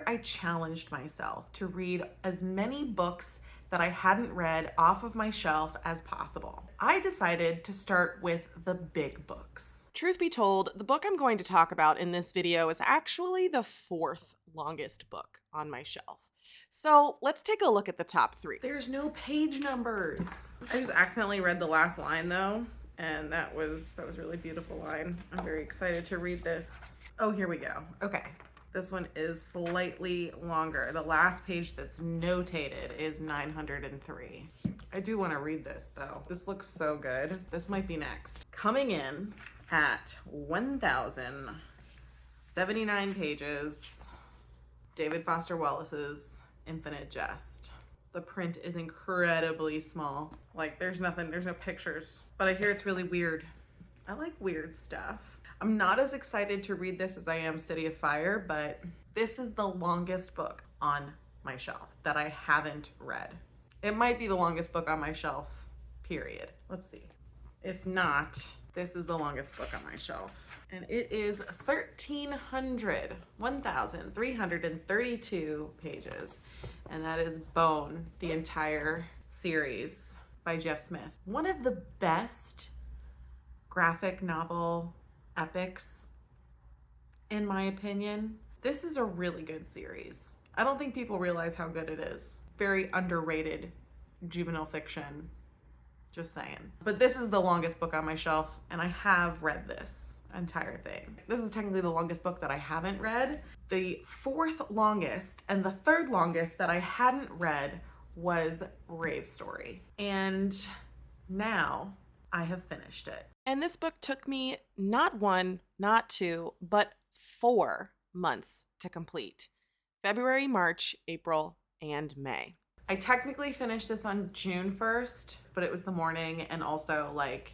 I challenged myself to read as many books that I hadn't read off of my shelf as possible. I decided to start with the big books. Truth be told, the book I'm going to talk about in this video is actually the fourth longest book on my shelf. So let's take a look at the top three. There's no page numbers. I just accidentally read the last line though, and that was a really beautiful line. I'm very excited to read this. Oh, here we go. Okay. This one is slightly longer. The last page that's notated is 903. I do want to read this though. This looks so good. This might be next. Coming in at 1,079 pages, David Foster Wallace's Infinite Jest. The print is incredibly small. Like there's no pictures, but I hear it's really weird. I like weird stuff. I'm not as excited to read this as I am City of Fire, but this is the longest book on my shelf that I haven't read. It might be the longest book on my shelf, period. Let's see. If not, this is the longest book on my shelf. And it is 1,332 pages. And that is Bone, the entire series by Jeff Smith. One of the best graphic novel epics, in my opinion. This is a really good series. I don't think people realize how good it is. Very underrated juvenile fiction, just saying. But this is the longest book on my shelf, and I have read this entire thing. This is technically the longest book that I haven't read. The fourth longest and the third longest that I hadn't read was Brave Story. And now I have finished it. And this book took me not 1, not 2, but 4 months to complete. February, March, April, and May. I technically finished this on June 1st, but it was the morning, and also like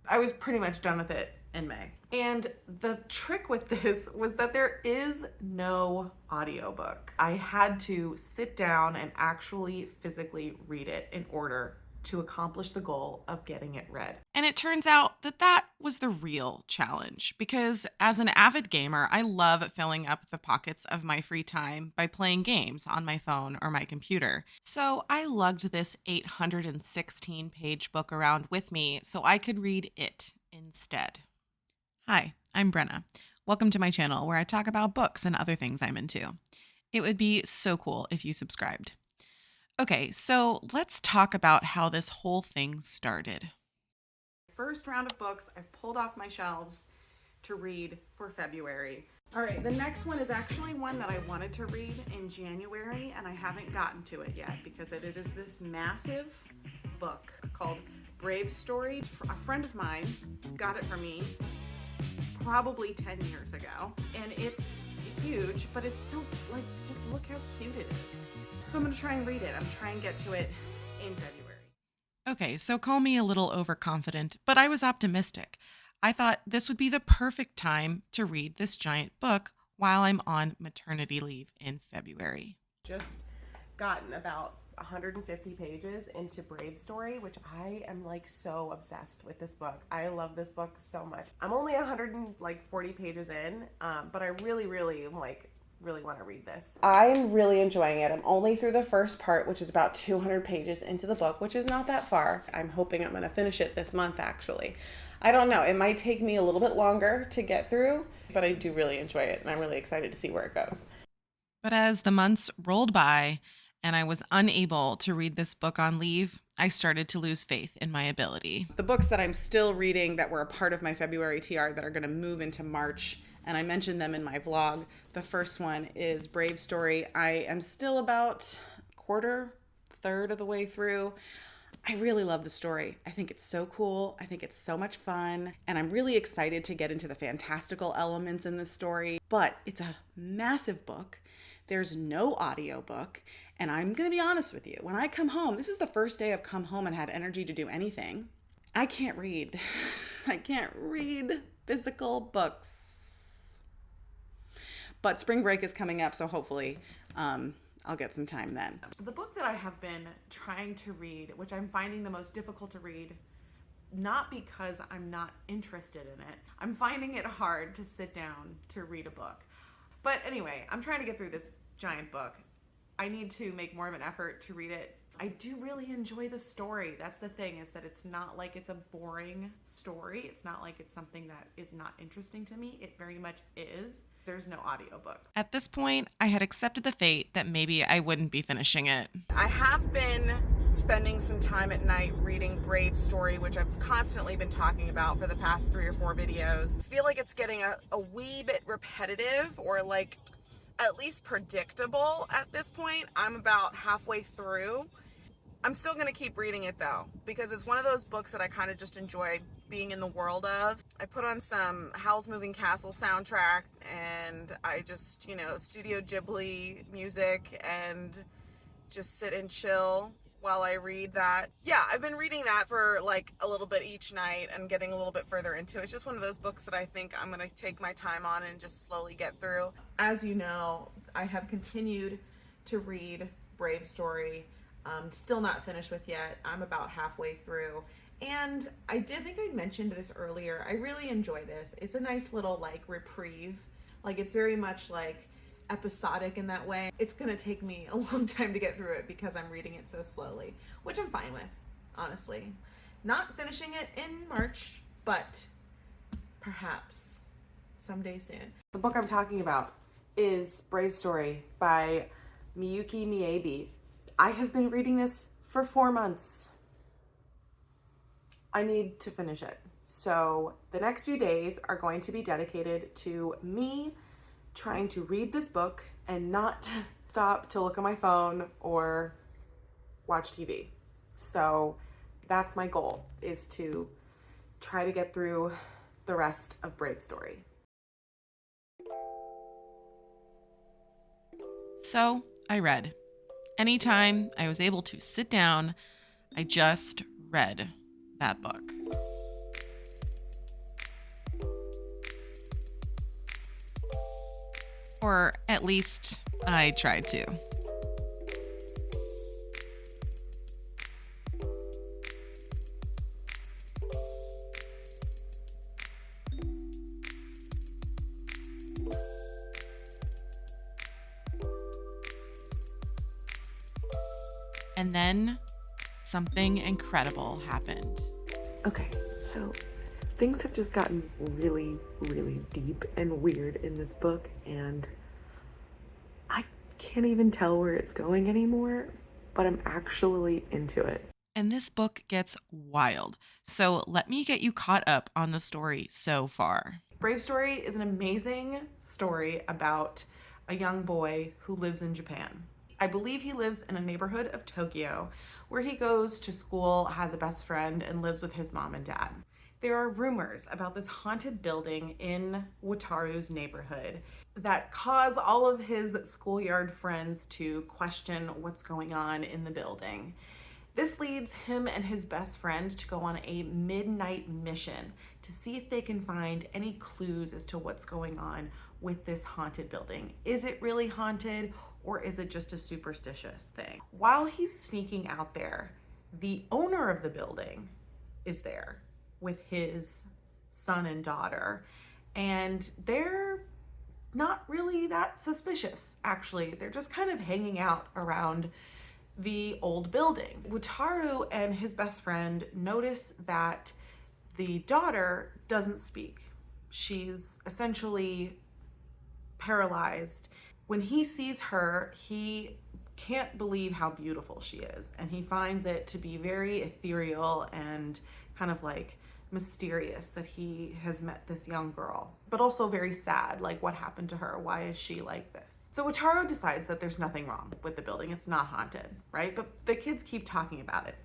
I was pretty much done with it in May. And the trick with this was that there is no audiobook. I had to sit down and actually physically read it in order to accomplish the goal of getting it read. And it turns out that that was the real challenge, because as an avid gamer, I love filling up the pockets of my free time by playing games on my phone or my computer. So I lugged this 816-page book around with me so I could read it instead. Hi, I'm Brenna. Welcome to my channel where I talk about books and other things I'm into. It would be so cool if you subscribed. Okay, so let's talk about how this whole thing started. First round of books I've pulled off my shelves to read for February. All right, the next one is actually one that I wanted to read in January, and I haven't gotten to it yet because it is this massive book called Brave Story. A friend of mine got it for me probably 10 years ago, and it's huge, but it's so, like, just look how cute it is. So I'm going to try and read it. I'm trying to get to it in February. Okay, so call me a little overconfident, but I was optimistic. I thought this would be the perfect time to read this giant book while I'm on maternity leave in February. Just gotten about 150 pages into Brave Story, which I am like so obsessed with this book. I love this book so much. I'm only 140 pages in, but I really want to read this. I'm really enjoying it. I'm only through the first part, which is about 200 pages into the book, which is not that far. I'm hoping I'm going to finish it this month, actually. I don't know. It might take me a little bit longer to get through, but I do really enjoy it, and I'm really excited to see where it goes. But as the months rolled by and I was unable to read this book on leave, I started to lose faith in my ability. The books that I'm still reading that were a part of my February TR that are going to move into March, and I mentioned them in my vlog. The first one is Brave Story. I am still about third of the way through. I really love the story. I think it's so cool. I think it's so much fun. And I'm really excited to get into the fantastical elements in this story. But it's a massive book. There's no audiobook. And I'm going to be honest with you. When I come home, this is the first day I've come home and had energy to do anything. I can't read. I can't read physical books. But spring break is coming up, so hopefully I'll get some time then. The book that I have been trying to read, which I'm finding the most difficult to read, not because I'm not interested in it, I'm finding it hard to sit down to read a book. But anyway, I'm trying to get through this giant book. I need to make more of an effort to read it. I do really enjoy the story. That's the thing, is that it's not like it's a boring story. It's not like it's something that is not interesting to me. It very much is. There's no audiobook. At this point, I had accepted the fate that maybe I wouldn't be finishing it. I have been spending some time at night reading Brave Story, which I've constantly been talking about for the past 3 or 4 videos. I feel like it's getting a wee bit repetitive, or like at least predictable at this point. I'm about halfway through. I'm still going to keep reading it though, because it's one of those books that I kind of just enjoy being in the world of. I put on some Howl's Moving Castle soundtrack, and I just, Studio Ghibli music, and just sit and chill while I read that. Yeah, I've been reading that for like a little bit each night and getting a little bit further into it. It's just one of those books that I think I'm going to take my time on and just slowly get through. As you know, I have continued to read Brave Story. Still not finished with yet. I'm about halfway through. And I did think I mentioned this earlier. I really enjoy this. It's a nice little like reprieve. Like, it's very much like episodic in that way. It's gonna take me a long time to get through it because I'm reading it so slowly, which I'm fine with, honestly. Not finishing it in March, but perhaps someday soon. The book I'm talking about is Brave Story by Miyuki Miyabi. I have been reading this for 4 months. I need to finish it. So the next few days are going to be dedicated to me trying to read this book and not stop to look at my phone or watch TV. So that's my goal, is to try to get through the rest of Brave Story. So I read. Anytime I was able to sit down, I just read that book. Or at least I tried to. And then something incredible happened. Okay, so things have just gotten really, really deep and weird in this book, and I can't even tell where it's going anymore, but I'm actually into it. And this book gets wild. So let me get you caught up on the story so far. Brave Story is an amazing story about a young boy who lives in Japan. I believe he lives in a neighborhood of Tokyo where he goes to school, has a best friend, and lives with his mom and dad. There are rumors about this haunted building in Wataru's neighborhood that cause all of his schoolyard friends to question what's going on in the building. This leads him and his best friend to go on a midnight mission to see if they can find any clues as to what's going on with this haunted building. Is it really haunted, or is it just a superstitious thing? While he's sneaking out there, the owner of the building is there with his son and daughter, and they're not really that suspicious, actually. They're just kind of hanging out around the old building. Wataru and his best friend notice that the daughter doesn't speak. She's essentially paralyzed. When he sees her, he can't believe how beautiful she is, and he finds it to be very ethereal and kind of like mysterious that he has met this young girl, but also very sad, like what happened to her? Why is she like this? So Wataru decides that there's nothing wrong with the building. It's not haunted, right? But the kids keep talking about it.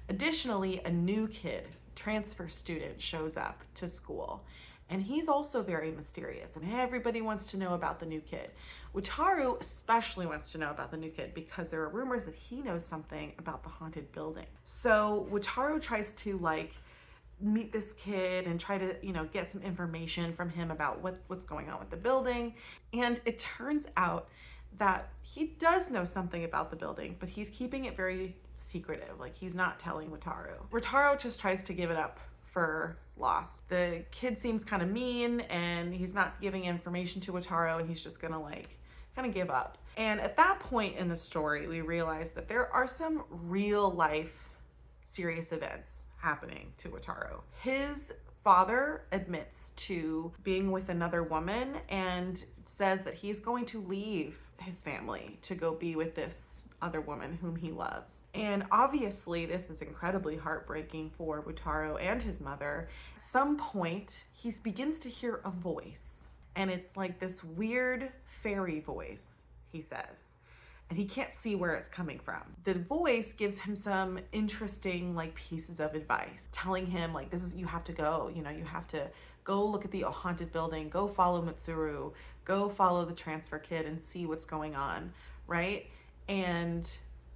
Additionally, a new kid, transfer student, shows up to school, and he's also very mysterious, and everybody wants to know about the new kid. Wataru especially wants to know about the new kid because there are rumors that he knows something about the haunted building. So Wataru tries to meet this kid and try to, get some information from him about what's going on with the building. And it turns out that he does know something about the building, but he's keeping it very secretive. Like, he's not telling Wataru. Wataru just tries to give it up for lost. The kid seems kind of mean and he's not giving information to Wataru, and he's just gonna like kind of give up. And at that point in the story, we realize that there are some real life serious events happening to Wataru. His father admits to being with another woman and says that he's going to leave his family to go be with this other woman whom he loves. And obviously this is incredibly heartbreaking for Wataru and his mother. At some point, he begins to hear a voice, and it's like this weird fairy voice, he says. And he can't see where it's coming from. The voice gives him some interesting like pieces of advice, telling him like, this is, you have to go, you know, you have to go look at the haunted building, go follow Mitsuru, go follow the transfer kid and see what's going on, right? And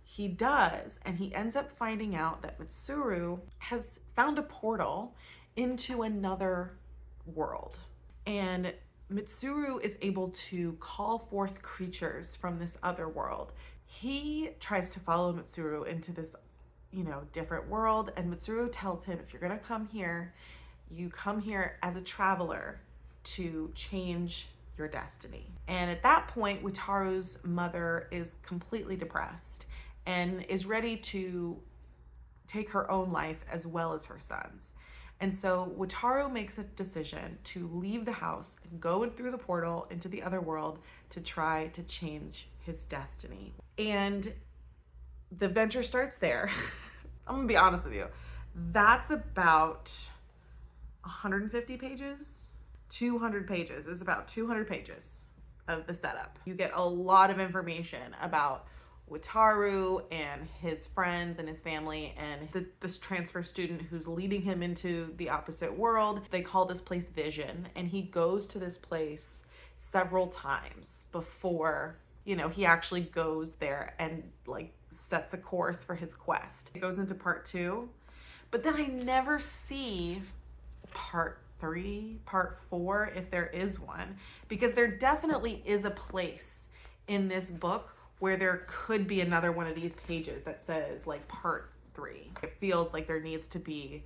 he does, and he ends up finding out that Mitsuru has found a portal into another world. And Mitsuru is able to call forth creatures from this other world. He tries to follow Mitsuru into this, you know, different world, and Mitsuru tells him, if you're gonna come here, you come here as a traveler to change your destiny. And at that point, Wataru's mother is completely depressed and is ready to take her own life as well as her son's. And so Wataru makes a decision to leave the house and go through the portal into the other world to try to change his destiny. And the adventure starts there. I'm gonna be honest with you. That's about 150 pages, 200 pages. It's about 200 pages of the setup. You get a lot of information about Wataru and his friends and his family and this transfer student who's leading him into the opposite world. They call this place Vision, and he goes to this place several times before, you know, he actually goes there and like sets a course for his quest. It goes into part 2, but then I never see part 3, part 4, if there is one, because there definitely is a place in this book where there could be another one of these pages that says like part 3. It feels like there needs to be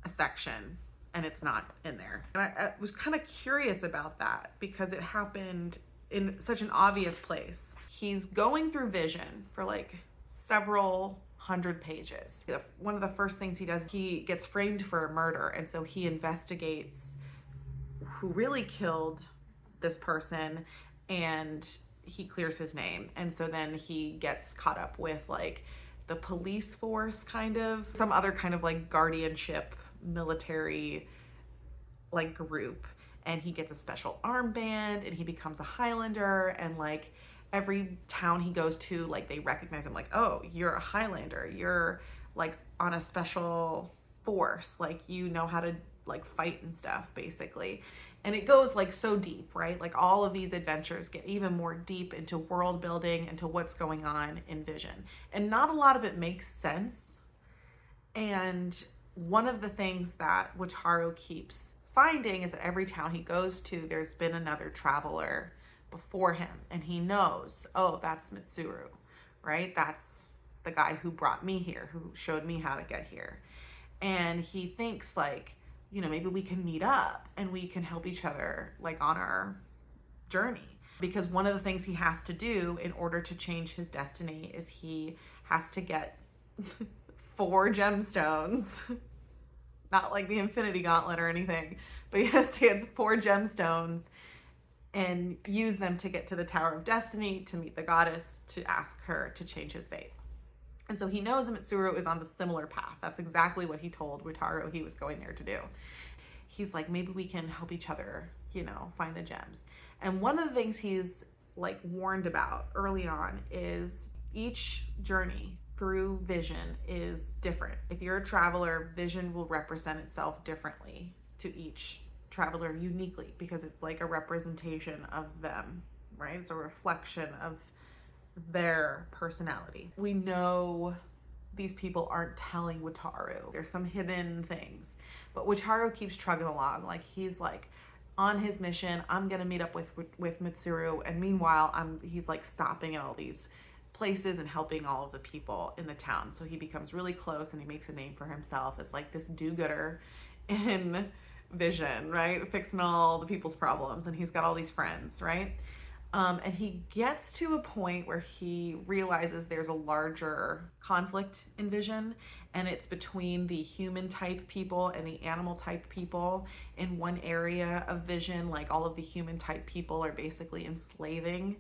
a section, and it's not in there. And I was kind of curious about that because it happened in such an obvious place. He's going through Vision for like several hundred pages. One of the first things he does, he gets framed for a murder, and so he investigates who really killed this person, and he clears his name. And so then he gets caught up with like the police force, kind of some other kind of like guardianship military like group, and he gets a special armband and he becomes a Highlander, and like every town he goes to, like they recognize him, like, oh, you're a Highlander, you're like on a special force, like you know how to like fight and stuff basically. And it goes like so deep, right? Like all of these adventures get even more deep into world building, into what's going on in Vision. And not a lot of it makes sense. And one of the things that Wataru keeps finding is that every town he goes to, there's been another traveler before him. And he knows, oh, that's Mitsuru, right? That's the guy who brought me here, who showed me how to get here. And he thinks like, you know, maybe we can meet up and we can help each other like on our journey. Because one of the things he has to do in order to change his destiny is he has to get 4 gemstones, not like the Infinity Gauntlet or anything, but he has to get 4 gemstones and use them to get to the Tower of Destiny, to meet the goddess, to ask her to change his fate. And so he knows Mitsuru is on the similar path. That's exactly what he told Wataru he was going there to do. He's like, maybe we can help each other, you know, find the gems. And one of the things he's like warned about early on is each journey through Vision is different. If you're a traveler, Vision will represent itself differently to each traveler uniquely, because it's like a representation of them, right? It's a reflection of their personality. We know these people aren't telling Wataru. There's some hidden things, but Wataru keeps trugging along. Like he's like on his mission. I'm gonna meet up with Mitsuru, and meanwhile, he's like stopping at all these places and helping all of the people in the town. So he becomes really close, and he makes a name for himself as like this do-gooder in Vision, right? Fixing all the people's problems, and he's got all these friends, right? And he gets to a point where he realizes there's a larger conflict in Vision, and it's between the human type people and the animal type people. In one area of Vision, like all of the human type people are basically enslaving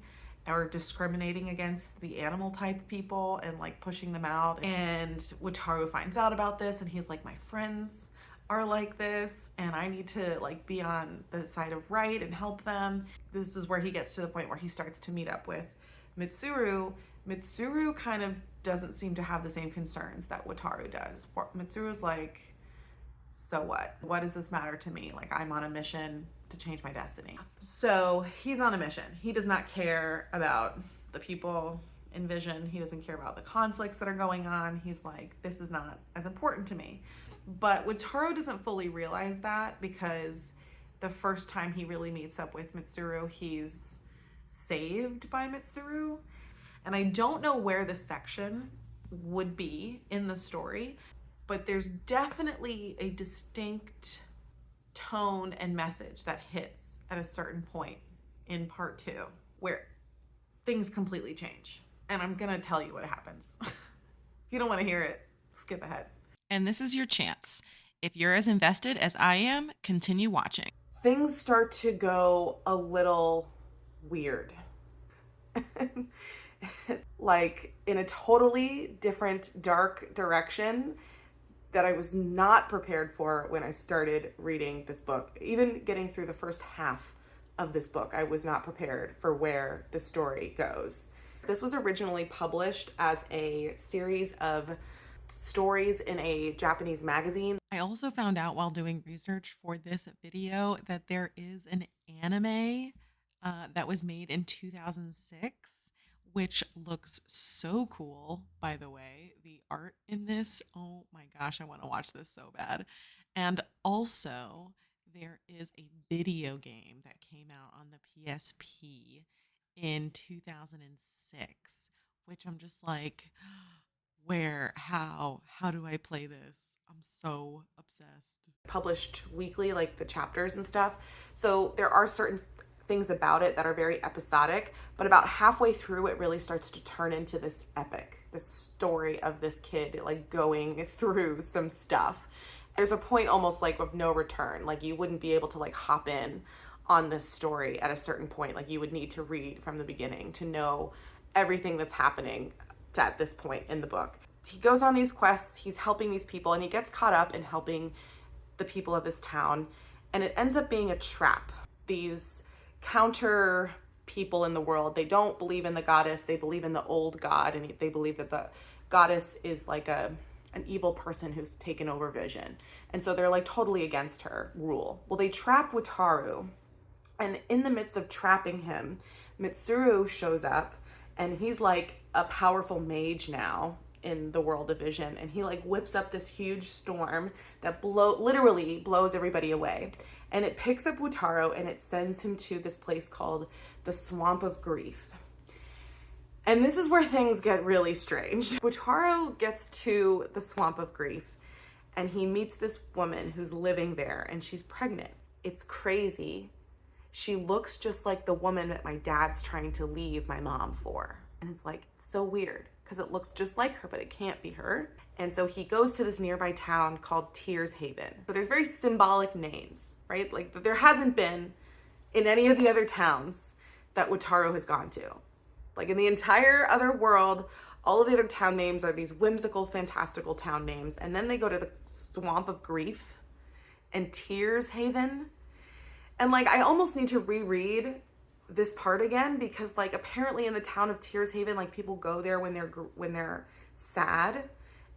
or discriminating against the animal type people and like pushing them out. And Wataru finds out about this, and he's like, my friends are like this, and I need to like be on the side of right and help them. This is where he gets to the point where he starts to meet up with Mitsuru. Mitsuru kind of doesn't seem to have the same concerns that Wataru does. Mitsuru's like, so what? What does this matter to me? Like, I'm on a mission to change my destiny. So he's on a mission. He does not care about the people in Vision. He doesn't care about the conflicts that are going on. He's like, this is not as important to me. But Wataru doesn't fully realize that, because the first time he really meets up with Mitsuru, he's saved by Mitsuru. And I don't know where the section would be in the story, but there's definitely a distinct tone and message that hits at a certain point in part 2 where things completely change. And I'm gonna tell you what happens. If you don't want to hear it, skip ahead. And this is your chance. If you're as invested as I am, continue watching. Things start to go a little weird. Like in a totally different, dark direction that I was not prepared for when I started reading this book. Even getting through the first half of this book, I was not prepared for where the story goes. This was originally published as a series of stories in a Japanese magazine. I also found out while doing research for this video that there is an anime that was made in 2006, which looks so cool, by the way. The art in this, oh my gosh, I want to watch this so bad. And also, there is a video game that came out on the PSP in 2006, which I'm just like, where, how do I play this? I'm so obsessed. Published weekly, like the chapters and stuff. So there are certain things about it that are very episodic, but about halfway through it really starts to turn into this epic, this story of this kid like going through some stuff. There's a point almost like of no return. Like you wouldn't be able to like hop in on this story at a certain point. Like you would need to read from the beginning to know everything that's happening at this point in the book. He goes on these quests, he's helping these people, and he gets caught up in helping the people of this town, and it ends up being a trap. These counter people in the world, they don't believe in the goddess, they believe in the old god, and they believe that the goddess is like an evil person who's taken over Vision. And so they're like totally against her rule. Well, they trap Wataru, and in the midst of trapping him, Mitsuru shows up, and he's like a powerful mage now in the world of Vision, and he like whips up this huge storm that literally blows everybody away. And it picks up Wataru and it sends him to this place called the Swamp of Grief. And this is where things get really strange. Wataru gets to the Swamp of Grief and he meets this woman who's living there, and she's pregnant. It's crazy. She looks just like the woman that my dad's trying to leave my mom for. And it's like so weird because it looks just like her, but it can't be her. And so he goes to this nearby town called Tears Haven. So there's very symbolic names, right? Like there hasn't been in any of the other towns that Wataru has gone to. Like in the entire other world, all of the other town names are these whimsical, fantastical town names. And then they go to the Swamp of Grief and Tears Haven. And like, I almost need to reread this part again, because like apparently in the town of Tears Haven, like people go there when they're sad,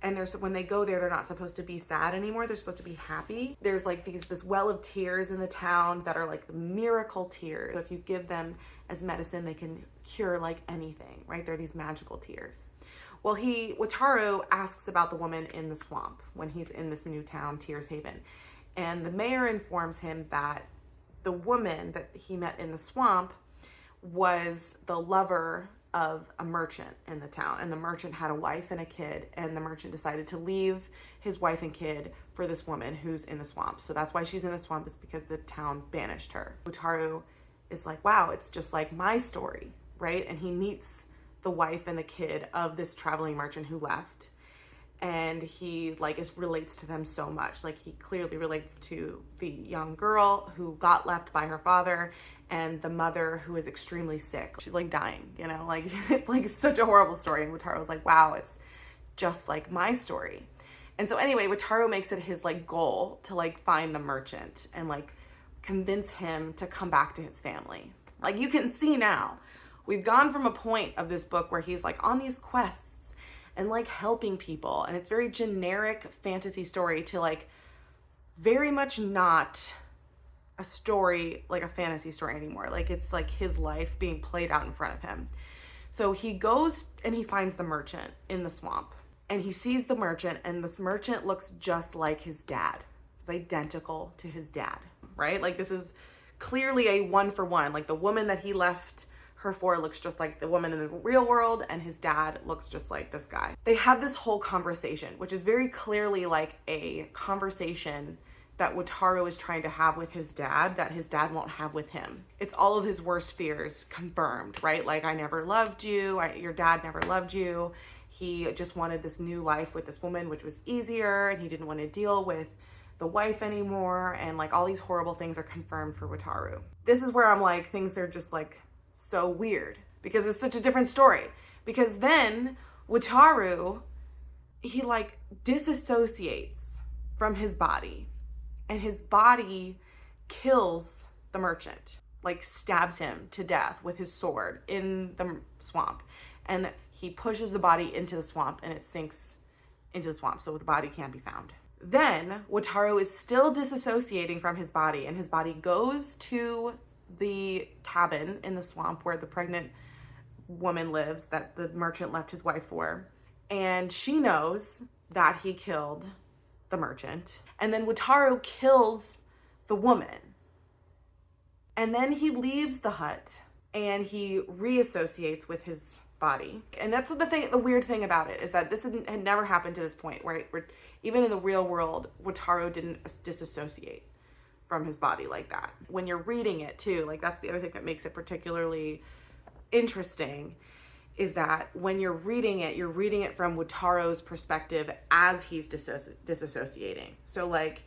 and when they go there, they're not supposed to be sad anymore. They're supposed to be happy. There's like this well of tears in the town that are like the miracle tears. So if you give them as medicine, they can cure like anything, right? They're these magical tears. Well, Wataru asks about the woman in the swamp when he's in this new town, Tears Haven. And the mayor informs him that the woman that he met in the swamp was the lover of a merchant in the town, and the merchant had a wife and a kid, and the merchant decided to leave his wife and kid for this woman who's in the swamp. So that's why she's in the swamp, is because the town banished her. Wataru is like, wow, it's just like my story, right? And he meets the wife and the kid of this traveling merchant who left, and he like relates to them so much. Like, he clearly relates to the young girl who got left by her father, and the mother who is extremely sick. She's like dying, you know, like it's like such a horrible story. And Wataru was like, wow, it's just like my story. And so anyway, Wataru makes it his like goal to like find the merchant and like convince him to come back to his family. Like, you can see now, we've gone from a point of this book where he's like on these quests and like helping people, and it's very generic fantasy story, to like very much not a story, like a fantasy story anymore. Like, it's like his life being played out in front of him. So he goes and he finds the merchant in the swamp, and he sees the merchant, and this merchant looks just like his dad. It's identical to his dad, right? Like, this is clearly a one for one. Like, the woman that he left her for looks just like the woman in the real world, and his dad looks just like this guy. They have this whole conversation, which is very clearly like a conversation that Wataru is trying to have with his dad that his dad won't have with him. It's all of his worst fears confirmed, right? Like, I never loved you. Your dad never loved you. He just wanted this new life with this woman, which was easier, and he didn't want to deal with the wife anymore. And like, all these horrible things are confirmed for Wataru. This is where I'm like, things are just like so weird, because it's such a different story. Because then Wataru, he like disassociates from his body, and his body kills the merchant, like stabs him to death with his sword in the swamp. And he pushes the body into the swamp, and it sinks into the swamp, so the body can't be found. Then Wataru is still disassociating from his body, and his body goes to the cabin in the swamp where the pregnant woman lives that the merchant left his wife for. And she knows that he killed the merchant. And then Wataru kills the woman. And then he leaves the hut and he reassociates with his body. And that's the weird thing about it, is that this had never happened to this point, where even in the real world, Wataru didn't disassociate from his body like that. When you're reading it too, like, that's the other thing that makes it particularly interesting, is that when you're reading it from Wataru's perspective as he's disassociating. So like,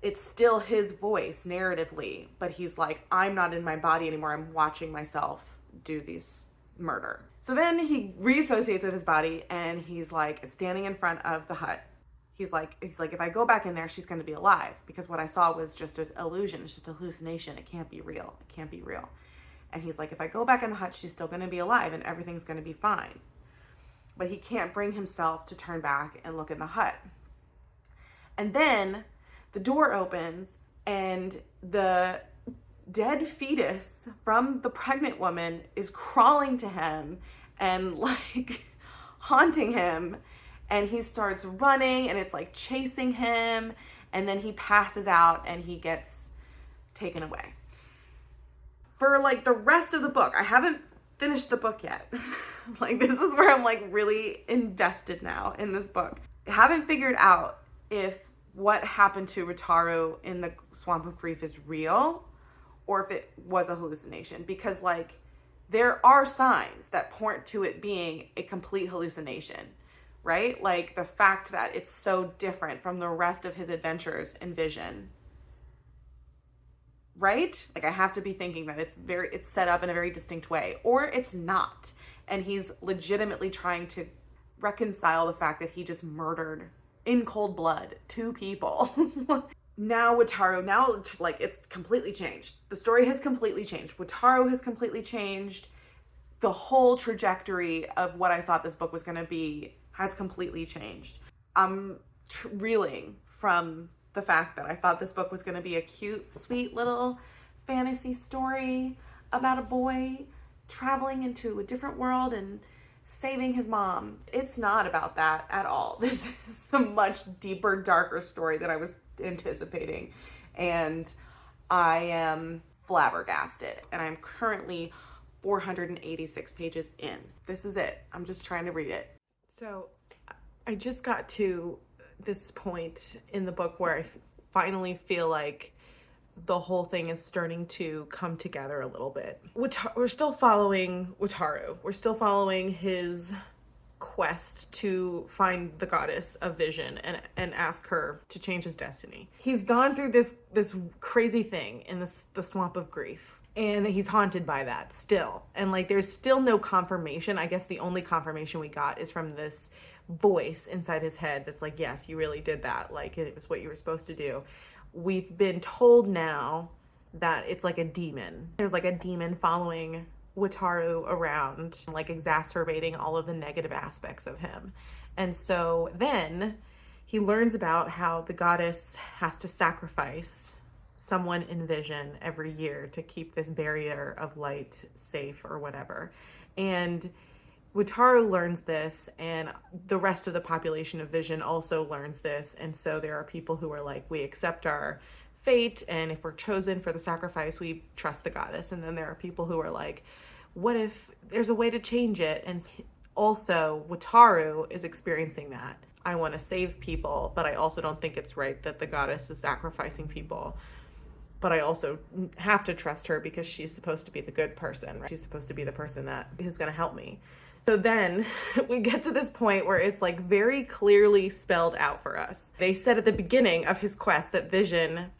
it's still his voice narratively, but he's like, I'm not in my body anymore. I'm watching myself do this murder. So then he reassociates with his body, and he's like standing in front of the hut. He's like, if I go back in there, she's going to be alive, because what I saw was just an illusion. It's just a hallucination. It can't be real. It can't be real. And he's like, if I go back in the hut, she's still going to be alive and everything's going to be fine. But he can't bring himself to turn back and look in the hut. And then the door opens, and the dead fetus from the pregnant woman is crawling to him and like haunting him. And he starts running, and it's like chasing him. And then he passes out and he gets taken away. For like the rest of the book, I haven't finished the book yet. Like, this is where I'm like really invested now in this book. I haven't figured out if what happened to Wataru in the Swamp of Grief is real, or if it was a hallucination. Because like, there are signs that point to it being a complete hallucination. Right? Like, the fact that it's so different from the rest of his adventures in Vision. Right? Like, I have to be thinking that it's set up in a very distinct way, or it's not. And he's legitimately trying to reconcile the fact that he just murdered in cold blood 2 people. Now Wataru, like, it's completely changed. The story has completely changed. Wataru has completely changed. The whole trajectory of what I thought this book was going to be has completely changed. I'm reeling from the fact that I thought this book was going to be a cute, sweet little fantasy story about a boy traveling into a different world and saving his mom. It's not about that at all. This is a much deeper, darker story than I was anticipating. And I am flabbergasted. And I'm currently 486 pages in. This is it. I'm just trying to read it. So I just got to this point in the book where I finally feel like the whole thing is starting to come together a little bit. We're still following Wataru. We're still following his quest to find the goddess of vision and ask her to change his destiny. He's gone through this crazy thing in the swamp of grief, and he's haunted by that still. And like there's still no confirmation. I guess the only confirmation we got is from this voice inside his head that's like, yes, you really did that. Like it was what you were supposed to do. We've been told now that it's like a demon. There's like a demon following Wataru around, like exacerbating all of the negative aspects of him. And so then he learns about how the goddess has to sacrifice someone in vision every year to keep this barrier of light safe or whatever. And Wataru learns this, and the rest of the population of vision also learns this. And so there are people who are like, we accept our fate, and if we're chosen for the sacrifice, we trust the goddess. And then there are people who are like, what if there's a way to change it? And also Wataru is experiencing that. I want to save people, but I also don't think it's right that the goddess is sacrificing people. But I also have to trust her because she's supposed to be the good person, right? She's supposed to be the person that is going to help me. So then we get to this point where it's like very clearly spelled out for us. They said at the beginning of his quest that vision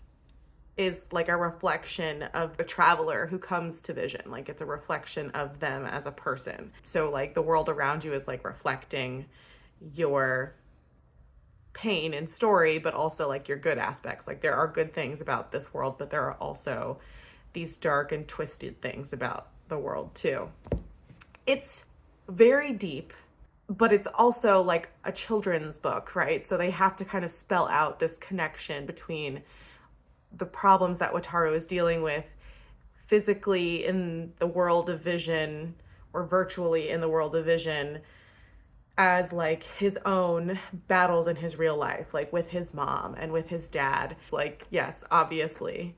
is like a reflection of the traveler who comes to vision. Like it's a reflection of them as a person. So like the world around you is like reflecting your pain and story, but also like your good aspects. Like there are good things about this world, but there are also these dark and twisted things about the world too. It's very deep, but it's also like a children's book, right? So they have to kind of spell out this connection between the problems that Wataru is dealing with physically in the world of vision, or virtually in the world of vision, as like his own battles in his real life, like with his mom and with his dad. Like, yes, obviously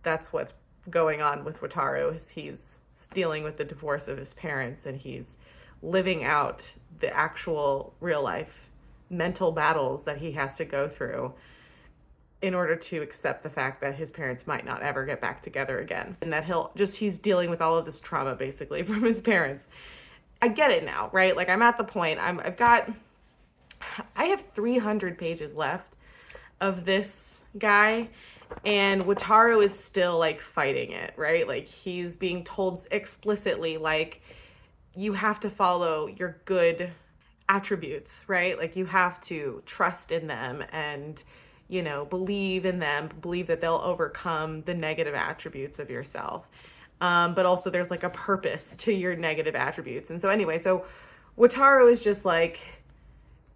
that's what's going on with Wataru, is he's dealing with the divorce of his parents, and he's living out the actual real life mental battles that he has to go through in order to accept the fact that his parents might not ever get back together again. And that he's dealing with all of this trauma basically from his parents. I get it now, right? Like I'm at the point, I have 300 pages left of this guy, and Wataru is still like fighting it, right? Like he's being told explicitly, like, you have to follow your good attributes, right? Like you have to trust in them and, you know, believe in them, believe that they'll overcome the negative attributes of yourself. But also there's like a purpose to your negative attributes. And so anyway, so Wataru is just like,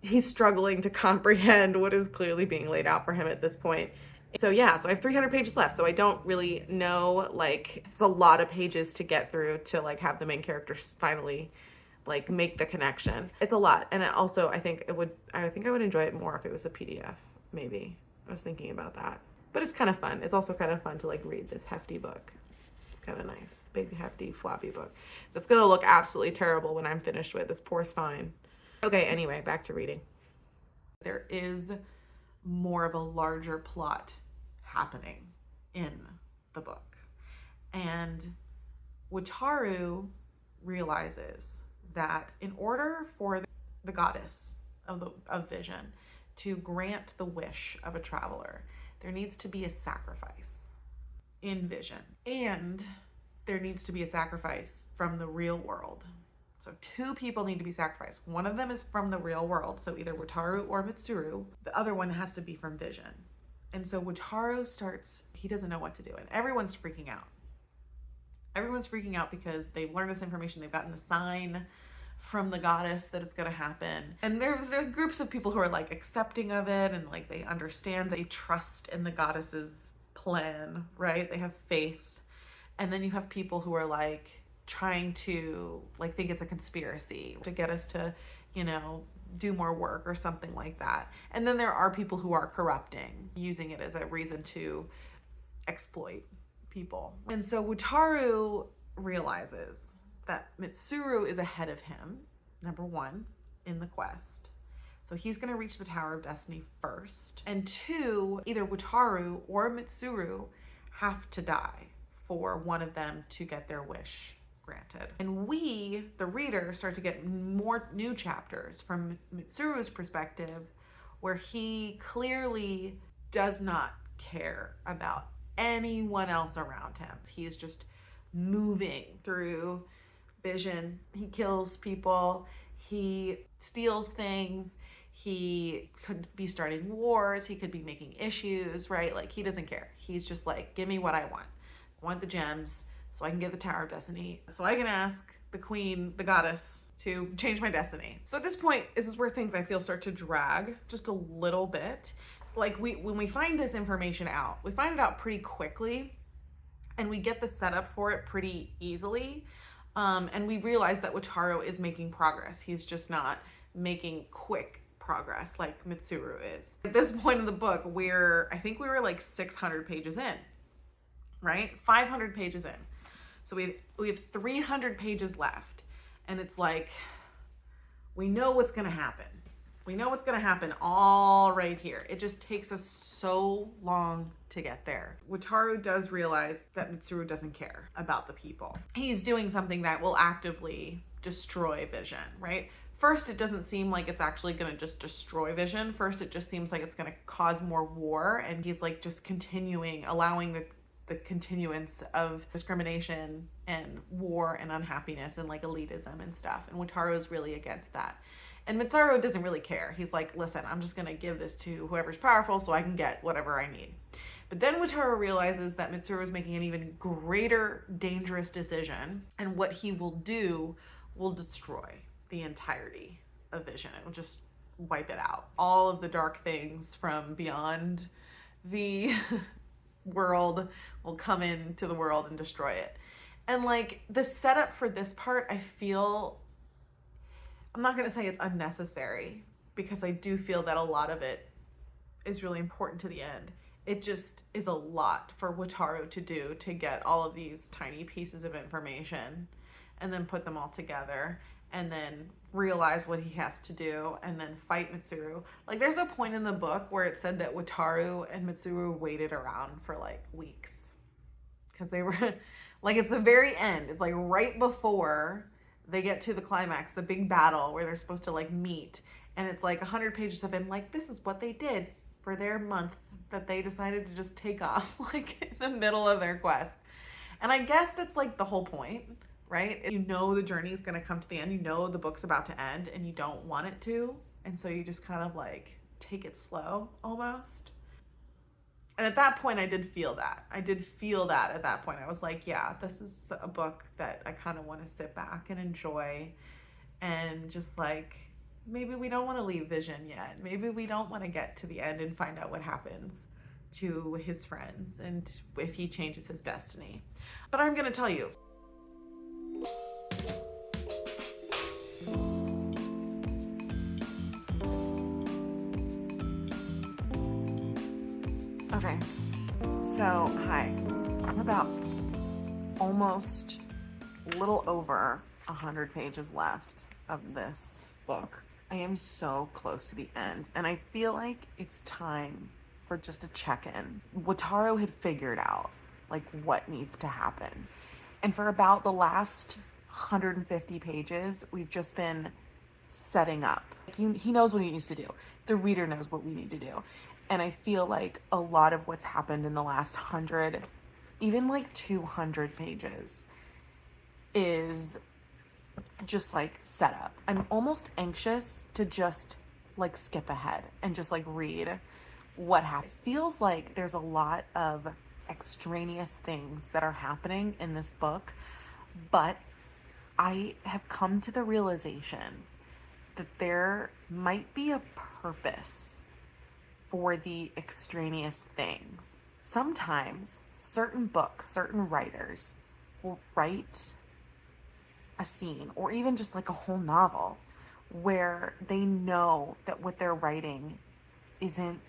he's struggling to comprehend what is clearly being laid out for him at this point. So yeah, so I have 300 pages left. So I don't really know, like, it's a lot of pages to get through to like have the main characters finally like make the connection. It's a lot. And also I think I would enjoy it more if it was a PDF, maybe. I was thinking about that. But it's kind of fun. It's also kind of fun to like read this hefty book. It's kind of nice. Big, hefty, floppy book. That's going to look absolutely terrible when I'm finished with this poor spine. Okay, anyway, back to reading. There is more of a larger plot happening in the book. And Wataru realizes that in order for the goddess of vision to grant the wish of a traveler, there needs to be a sacrifice in vision. And there needs to be a sacrifice from the real world. So two people need to be sacrificed. One of them is from the real world, so either Wataru or Mitsuru. The other one has to be from vision. And so Wataru he doesn't know what to do, and everyone's freaking out. Everyone's freaking out because they've learned this information. They've gotten the sign from the goddess that it's going to happen. And there's groups of people who are like accepting of it, and like they understand, they trust in the goddess's plan, right? They have faith. And then you have people who are like trying to like think it's a conspiracy to get us to, you know, do more work or something like that. And then there are people who are corrupting, using it as a reason to exploit people. And so Wataru realizes that Mitsuru is ahead of him, number one, in the quest. So he's going to reach the Tower of Destiny first. And two, either Wataru or Mitsuru have to die for one of them to get their wish granted. And we, the reader, start to get more new chapters from Mitsuru's perspective, where he clearly does not care about anyone else around him. He is just moving through vision. He kills people, he steals things, he could be starting wars, he could be making issues, right? Like, he doesn't care. He's just like, give me what I want. I want the gems so I can get the Tower of Destiny, so I can ask the queen, the goddess, to change my destiny. So at this point, this is where things I feel start to drag just a little bit. Like, when we find this information out, we find it out pretty quickly, and we get the setup for it pretty easily. And we realize that Wataru is making progress. He's just not making quick progress like Mitsuru is. At this point in the book, I think we were like 600 pages in, right? 500 pages in. So we have 300 pages left, and it's like, we know what's going to happen. We know what's going to happen all right here. It just takes us so long to get there. Wataru does realize that Mitsuru doesn't care about the people. He's doing something that will actively destroy Vision, right? First, it doesn't seem like it's actually going to just destroy Vision. First, it just seems like it's going to cause more war, and he's like just allowing the continuance of discrimination and war and unhappiness and like elitism and stuff. And Wataru is really against that. And Mitsuru doesn't really care. He's like, listen, I'm just going to give this to whoever's powerful so I can get whatever I need. But then Wataru realizes that Mitsuru is making an even greater dangerous decision, and what he will do will destroy the entirety of Vision. It will just wipe it out. All of the dark things from beyond the world will come into the world and destroy it. And like, the setup for this part, I feel, I'm not going to say it's unnecessary, because I do feel that a lot of it is really important to the end. It just is a lot for Wataru to do, to get all of these tiny pieces of information and then put them all together and then realize what he has to do and then fight Mitsuru. Like, there's a point in the book where it said that Wataru and Mitsuru waited around for like weeks, because they were like, it's the very end. It's like right before they get to the climax, the big battle where they're supposed to like meet. And it's like 100 pages of him like, this is what they did for their month that they decided to just take off like in the middle of their quest. And I guess that's like the whole point, right? You know the journey is going to come to the end. You know the book's about to end and you don't want it to. And so you just kind of like take it slow almost. And at that point, I did feel that. At that point. I was like, yeah, this is a book that I kind of want to sit back and enjoy, and just like, maybe we don't want to leave Vision yet. Maybe we don't want to get to the end and find out what happens to his friends and if he changes his destiny. But I'm going to tell you. Okay, so hi, I'm about almost a little over 100 pages left of this book. I am so close to the end, and I feel like it's time for just a check-in. Wataru had figured out like what needs to happen, and for about the last 150 pages, we've just been setting up. He knows what he needs to do. The reader knows what we need to do. And I feel like a lot of what's happened in the last 100, even like 200 pages, is just like set up. I'm almost anxious to just like skip ahead and just like read what happened. It feels like there's a lot of extraneous things that are happening in this book, but I have come to the realization that there might be a purpose for the extraneous things. Sometimes certain books, certain writers will write a scene or even just like a whole novel where they know that what they're writing isn't,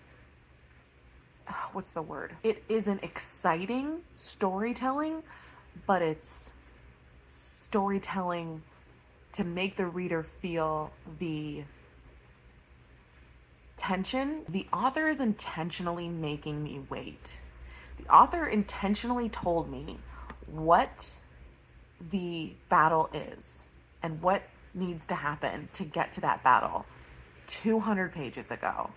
what's the word? It isn't exciting storytelling, but it's storytelling to make the reader feel the tension. The author is intentionally making me wait. The author intentionally told me what the battle is and what needs to happen to get to that battle 200 pages ago.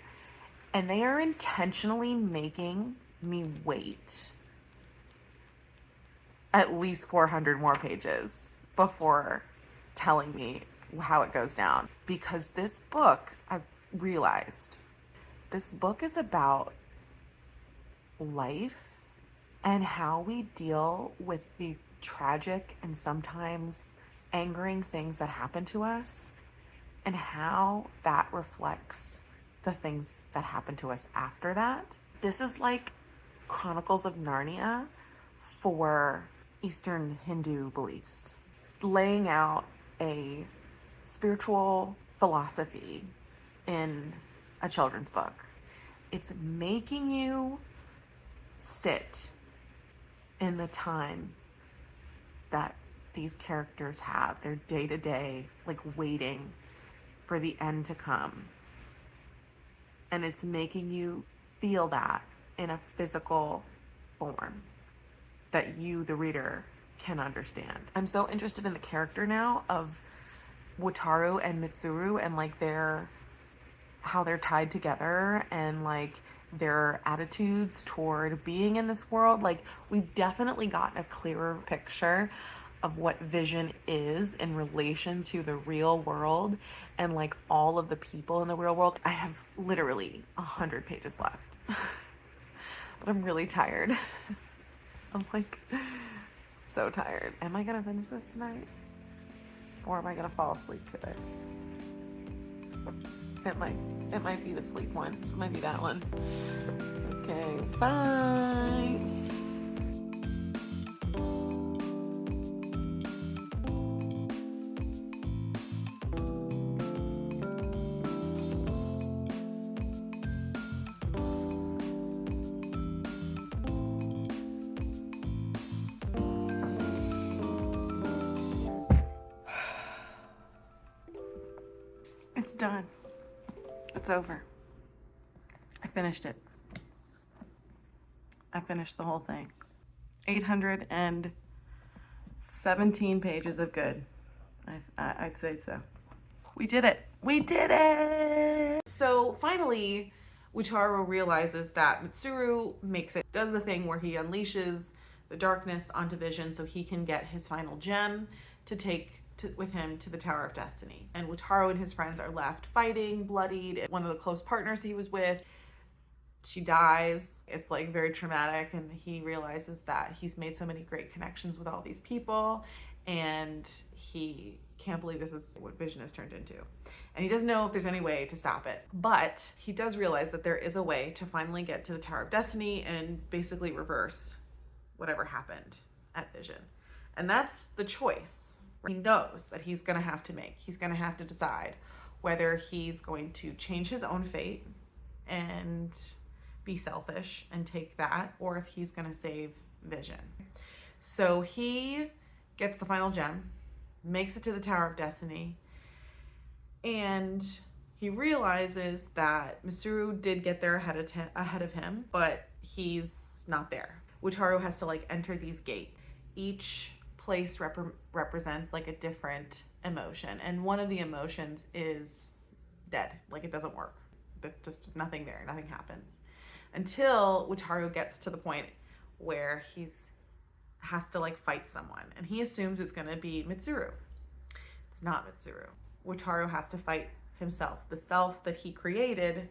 And they are intentionally making me wait at least 400 more pages before telling me how it goes down. Because this book, I've realized, this book is about life and how we deal with the tragic and sometimes angering things that happen to us, and how that reflects the things that happen to us after that. This is like Chronicles of Narnia for Eastern Hindu beliefs, laying out a spiritual philosophy in a children's book. It's making you sit in the time that these characters have, their day-to-day, like waiting for the end to come. And it's making you feel that in a physical form that you, the reader, can understand. I'm so interested in the character now of Wataru and Mitsuru, and like how they're tied together, and like their attitudes toward being in this world. Like, we've definitely gotten a clearer picture of what Vision is in relation to the real world and like all of the people in the real world. I have literally 100 pages left, but I'm really tired. I'm like so tired. Am I gonna finish this tonight? Or am I gonna fall asleep today? It might be the sleep one. It might be that one. Okay, bye. It's done. It's over. I finished it. I finished the whole thing. 817 pages of good. I'd say so. We did it. We did it! So finally, Wataru realizes that Mitsuru does the thing where he unleashes the darkness onto Vision so he can get his final gem to take with him to the Tower of Destiny. And Wataru and his friends are left fighting, bloodied. One of the close partners he was with, she dies. It's like very traumatic, and he realizes that he's made so many great connections with all these people, and he can't believe this is what Vision has turned into. And he doesn't know if there's any way to stop it. But he does realize that there is a way to finally get to the Tower of Destiny and basically reverse whatever happened at Vision. And that's the choice he knows that he's going to have to make. He's going to have to decide whether he's going to change his own fate and be selfish and take that, or if he's going to save Vision. So he gets the final gem, makes it to the Tower of Destiny, and he realizes that Mitsuru did get there ahead of him, but he's not there. Wataru has to like enter these gates. Each place represents like a different emotion, and one of the emotions is dead. Like, it doesn't work. There's just nothing there. Nothing happens until Wataru gets to the point where has to like fight someone, and he assumes it's gonna be Mitsuru. It's not Mitsuru. Wataru has to fight himself, the self that he created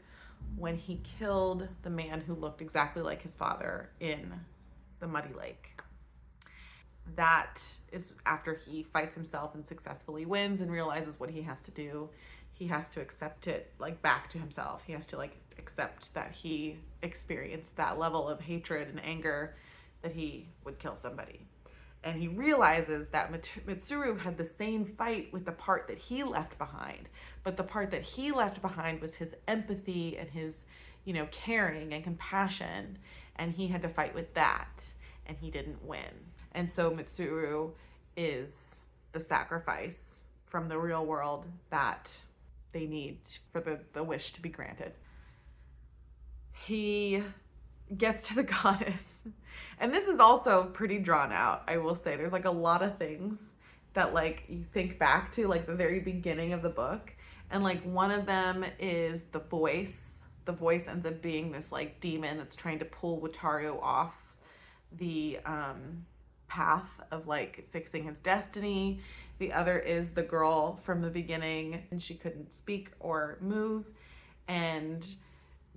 when he killed the man who looked exactly like his father in the Muddy Lake. That is after he fights himself and successfully wins and realizes what he has to do. He has to accept it like back to himself. He has to like accept that he experienced that level of hatred and anger that he would kill somebody. And he realizes that Mitsuru had the same fight with the part that he left behind, but the part that he left behind was his empathy and his, caring and compassion, and he had to fight with that, and he didn't win. And so Mitsuru is the sacrifice from the real world that they need for the wish to be granted. He gets to the goddess, and this is also pretty drawn out, I will say. There's like a lot of things that like you think back to like the very beginning of the book, and like one of them is the voice. The voice ends up being this like demon that's trying to pull Wataru off the path of like fixing his destiny. The other is the girl from the beginning, and she couldn't speak or move, and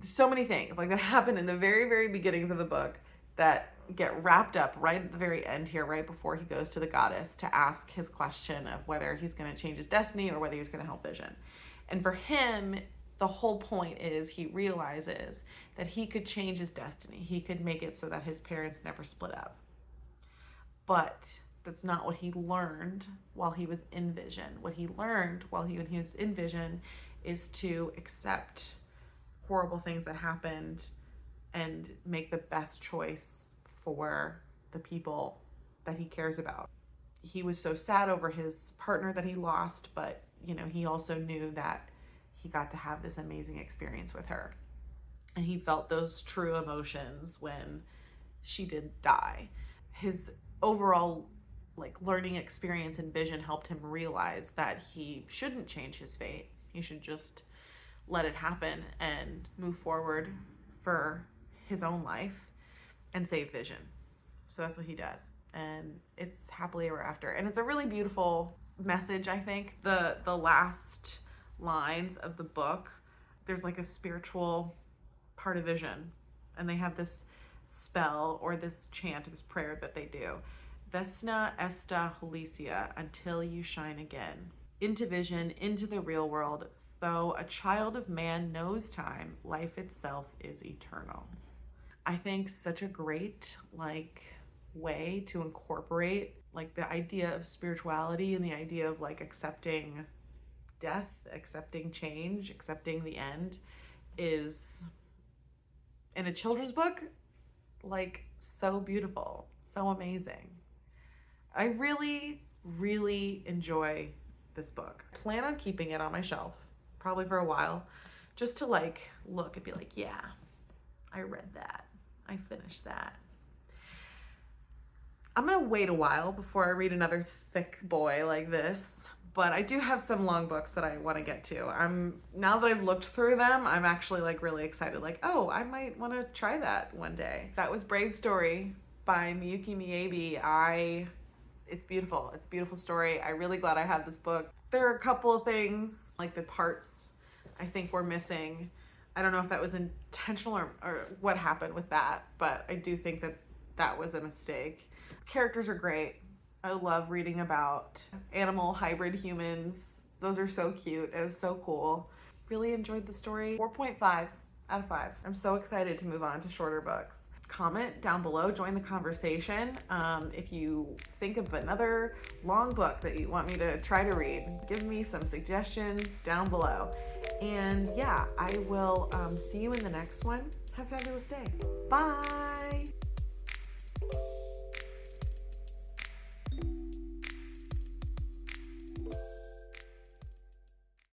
so many things like that happen in the very, very beginnings of the book that get wrapped up right at the very end here, right before he goes to the goddess to ask his question of whether he's going to change his destiny or whether he's going to help Vision. And for him, the whole point is he realizes that he could change his destiny. He could make it so that his parents never split up. But that's not what he learned while he was in Vision. What he learned while he was in Vision is to accept horrible things that happened and make the best choice for the people that he cares about. He was so sad over his partner that he lost, but you know, he also knew that he got to have this amazing experience with her. And he felt those true emotions when she did die. His overall like learning experience in Vision helped him realize that he shouldn't change his fate. He should just let it happen and move forward for his own life and save Vision. So that's what he does. And it's happily ever after. And it's a really beautiful message, I think. The last lines of the book, there's like a spiritual part of Vision. And they have this spell or this chant, this prayer that they do. Vesna esta Holicia, until you shine again. Into Vision, into the real world. Though a child of man knows time, life itself is eternal. I think such a great like way to incorporate like the idea of spirituality and the idea of like accepting death, accepting change, accepting the end is in a children's book like so beautiful, so amazing. I really, really enjoy this book. I plan on keeping it on my shelf probably for a while, just to like look and be like, yeah, I read that. I finished that. I'm gonna wait a while before I read another thick boy like this, but I do have some long books that I want to get to. Now that I've looked through them, I'm actually like really excited. Like, oh, I might want to try that one day. That was Brave Story by Miyuki Miyabi. It's beautiful. It's a beautiful story. I'm really glad I had this book. There are a couple of things, like the parts I think were missing. I don't know if that was intentional or what happened with that, but I do think that that was a mistake. Characters are great. I love reading about animal hybrid humans. Those are so cute. It was so cool. Really enjoyed the story. 4.5 out of 5. I'm so excited to move on to shorter books. Comment down below, join the conversation. If you think of another long book that you want me to try to read, give me some suggestions down below. And yeah, I will see you in the next one. Have a fabulous day. Bye.